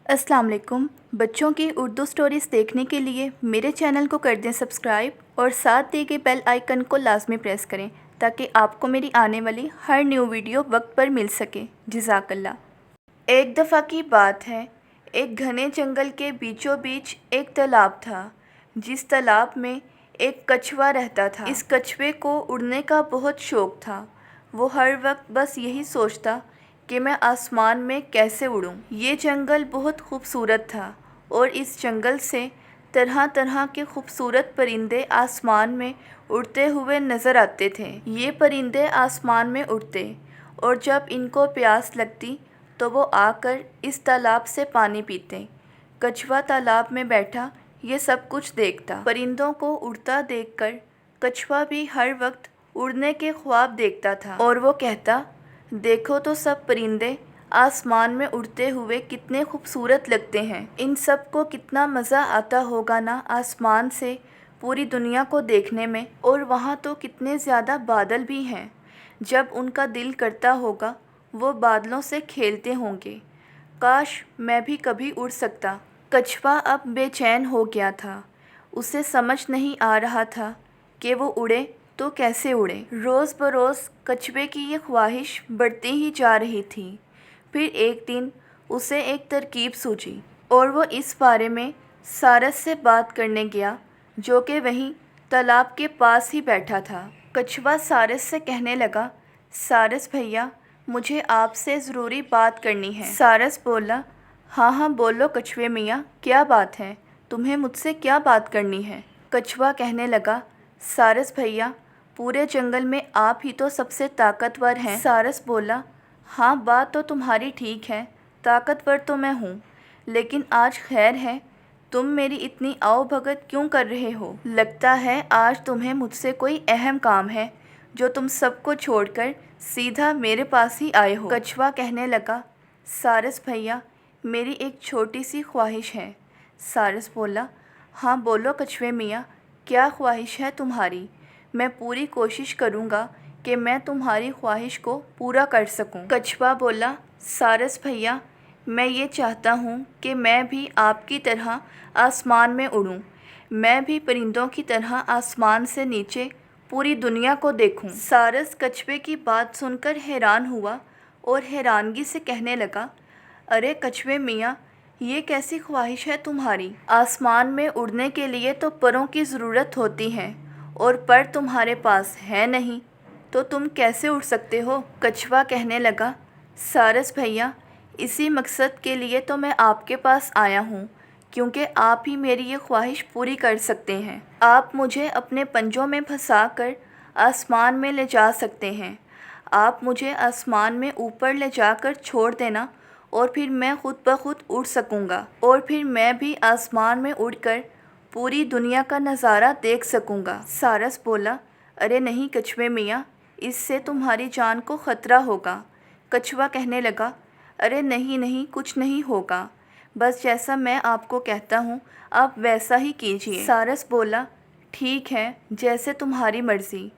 अस्सलाम वालेकुम। बच्चों की उर्दू स्टोरीज़ देखने के लिए मेरे चैनल को कर दें सब्सक्राइब और साथ दिए गए बेल आइकन को लाजमी प्रेस करें ताकि आपको मेरी आने वाली हर न्यू वीडियो वक्त पर मिल सके। जज़ाकल्लाह। एक दफ़ा की बात है, एक घने जंगल के बीचों बीच एक तालाब था, जिस तालाब में एक कछुआ रहता था। इस कछुए को उड़ने का बहुत शौक़ था। वो हर वक्त बस यही सोचता कि मैं आसमान में कैसे उड़ूं। ये जंगल बहुत खूबसूरत था और इस जंगल से तरह तरह के खूबसूरत परिंदे आसमान में उड़ते हुए नज़र आते थे। ये परिंदे आसमान में उड़ते और जब इनको प्यास लगती तो वो आकर इस तालाब से पानी पीते। कछुआ तालाब में बैठा ये सब कुछ देखता। परिंदों को उड़ता देखकर कछुआ भी हर वक्त उड़ने के ख्वाब देखता था और वो कहता, देखो तो सब परिंदे आसमान में उड़ते हुए कितने खूबसूरत लगते हैं। इन सब को कितना मज़ा आता होगा ना आसमान से पूरी दुनिया को देखने में। और वहाँ तो कितने ज़्यादा बादल भी हैं। जब उनका दिल करता होगा वो बादलों से खेलते होंगे। काश मैं भी कभी उड़ सकता। कछुआ अब बेचैन हो गया था। उसे समझ नहीं आ रहा था कि वो उड़े तो कैसे उड़े। रोज़ बरोज़ कछुए की ये ख्वाहिश बढ़ती ही जा रही थी। फिर एक दिन उसे एक तरकीब सूझी और वो इस बारे में सारस से बात करने गया, जो कि वहीं तालाब के पास ही बैठा था। कछुआ सारस से कहने लगा, सारस भैया, मुझे आपसे ज़रूरी बात करनी है। सारस बोला, हाँ हाँ बोलो कछुए मियाँ, क्या बात है, तुम्हें मुझसे क्या बात करनी है। कछुआ कहने लगा, सारस भैया, पूरे जंगल में आप ही तो सबसे ताकतवर हैं। सारस बोला, हाँ बात तो तुम्हारी ठीक है, ताकतवर तो मैं हूँ, लेकिन आज खैर है, तुम मेरी इतनी आओ भगत क्यों कर रहे हो। लगता है आज तुम्हें मुझसे कोई अहम काम है, जो तुम सबको छोड़कर सीधा मेरे पास ही आए हो। कछुआ कहने लगा, सारस भैया, मेरी एक छोटी सी ख्वाहिश है। सारस बोला, हाँ बोलो कछुए मियाँ, क्या ख्वाहिश है तुम्हारी। मैं पूरी कोशिश करूँगा कि मैं तुम्हारी ख्वाहिश को पूरा कर सकूं। कछुआ बोला, सारस भैया, मैं ये चाहता हूँ कि मैं भी आपकी तरह आसमान में उड़ूँ। मैं भी परिंदों की तरह आसमान से नीचे पूरी दुनिया को देखूं। सारस कछुए की बात सुनकर हैरान हुआ और हैरानगी से कहने लगा, अरे कछुए मियाँ, ये कैसी ख्वाहिश है तुम्हारी। आसमान में उड़ने के लिए तो परों की ज़रूरत होती है और पर तुम्हारे पास है नहीं, तो तुम कैसे उड़ सकते हो। कछुआ कहने लगा, सारस भैया, इसी मकसद के लिए तो मैं आपके पास आया हूँ, क्योंकि आप ही मेरी ये ख्वाहिश पूरी कर सकते हैं। आप मुझे अपने पंजों में फंसा कर आसमान में ले जा सकते हैं। आप मुझे आसमान में ऊपर ले जाकर छोड़ देना और फिर मैं खुद ब खुद उड़ सकूँगा और फिर मैं भी आसमान में उड़कर पूरी दुनिया का नज़ारा देख सकूँगा। सारस बोला, अरे नहीं कछुए मियाँ, इससे तुम्हारी जान को ख़तरा होगा। कछुआ कहने लगा, अरे नहीं नहीं, कुछ नहीं होगा, बस जैसा मैं आपको कहता हूँ आप वैसा ही कीजिए। सारस बोला, ठीक है, जैसे तुम्हारी मर्ज़ी।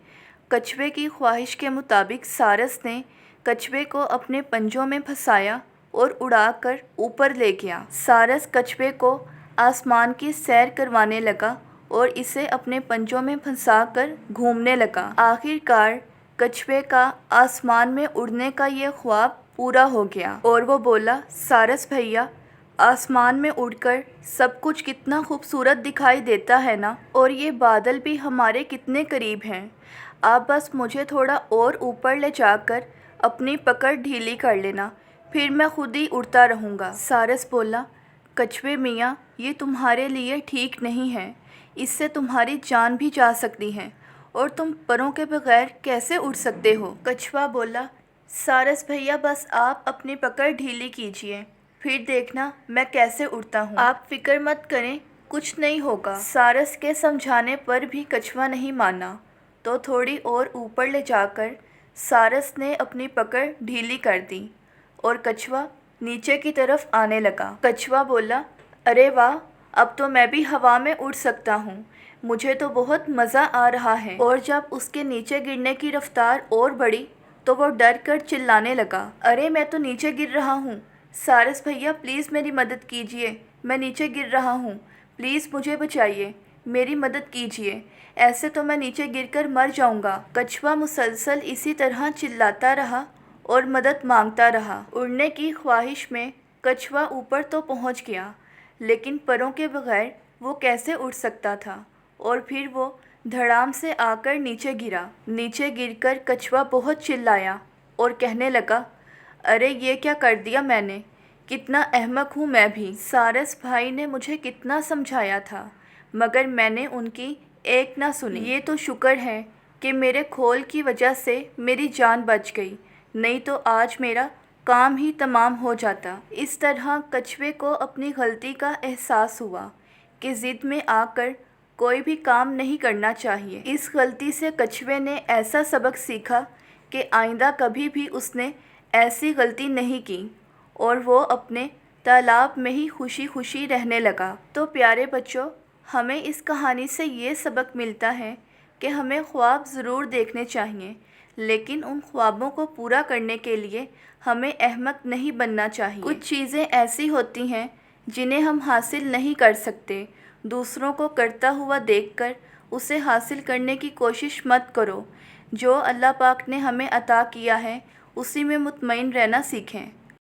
कछुए की ख्वाहिश के मुताबिक सारस ने कछुए को अपने पंजों में फंसाया और उड़ाकर ऊपर ले गया। सारस कछुए को आसमान की सैर करवाने लगा और इसे अपने पंजों में फंसाकर घूमने लगा। आखिरकार कछुए का आसमान में उड़ने का ये ख्वाब पूरा हो गया और वो बोला, सारस भैया, आसमान में उड़कर सब कुछ कितना खूबसूरत दिखाई देता है ना, और ये बादल भी हमारे कितने करीब हैं। आप बस मुझे थोड़ा और ऊपर ले जाकर अपनी पकड़ ढीली कर लेना, फिर मैं खुद ही उड़ता रहूँगा। सारस बोला, कछुए मियाँ, ये तुम्हारे लिए ठीक नहीं है, इससे तुम्हारी जान भी जा सकती है और तुम परों के बगैर कैसे उड़ सकते हो। कछुआ बोला, सारस भैया, बस आप अपनी पकड़ ढीली कीजिए, फिर देखना मैं कैसे उड़ता हूँ। आप फिक्र मत करें, कुछ नहीं होगा। सारस के समझाने पर भी कछुआ नहीं माना, तो थोड़ी और ऊपर ले जाकर सारस ने अपनी पकड़ ढीली कर दी और कछुआ नीचे की तरफ आने लगा। कछुआ बोला, अरे वाह, अब तो मैं भी हवा में उड़ सकता हूँ, मुझे तो बहुत मज़ा आ रहा है। और जब उसके नीचे गिरने की रफ्तार और बढ़ी तो वो डर कर चिल्लाने लगा, अरे मैं तो नीचे गिर रहा हूँ, سارس بھیا پلیز میری مدد کیجیے، میں نیچے گر رہا ہوں، پلیز مجھے بچائیے، میری مدد کیجیے، ایسے تو میں نیچے گر کر مر جاؤں گا۔ کچھوا مسلسل اسی طرح چلاتا رہا اور مدد مانگتا رہا۔ اڑنے کی خواہش میں کچھوا اوپر تو پہنچ گیا، لیکن پروں کے بغیر وہ کیسے اڑ سکتا تھا، اور پھر وہ دھڑام سے آ کر نیچے گرا۔ نیچے گر کر کچھوا بہت چلایا اور کہنے لگا، ارے یہ کیا کر دیا میں نے، کتنا احمق ہوں میں بھی۔ سارس بھائی نے مجھے کتنا سمجھایا تھا، مگر میں نے ان کی ایک نہ سنی۔ یہ تو شکر ہے کہ میرے کھول کی وجہ سے میری جان بچ گئی، نہیں تو آج میرا کام ہی تمام ہو جاتا۔ اس طرح کچھوے کو اپنی غلطی کا احساس ہوا کہ ضد میں آ کر کوئی بھی کام نہیں کرنا چاہیے۔ اس غلطی سے کچھوے نے ایسا سبق سیکھا کہ آئندہ کبھی بھی اس نے ایسی غلطی نہیں کی، اور وہ اپنے تالاب میں ہی خوشی خوشی رہنے لگا۔ تو پیارے بچوں، ہمیں اس کہانی سے یہ سبق ملتا ہے کہ ہمیں خواب ضرور دیکھنے چاہیے، لیکن ان خوابوں کو پورا کرنے کے لیے ہمیں احمق نہیں بننا چاہیے۔ کچھ چیزیں ایسی ہوتی ہیں جنہیں ہم حاصل نہیں کر سکتے، دوسروں کو کرتا ہوا دیکھ کر اسے حاصل کرنے کی کوشش مت کرو۔ جو اللہ پاک نے ہمیں عطا کیا ہے اسی میں مطمئن رہنا سیکھیں۔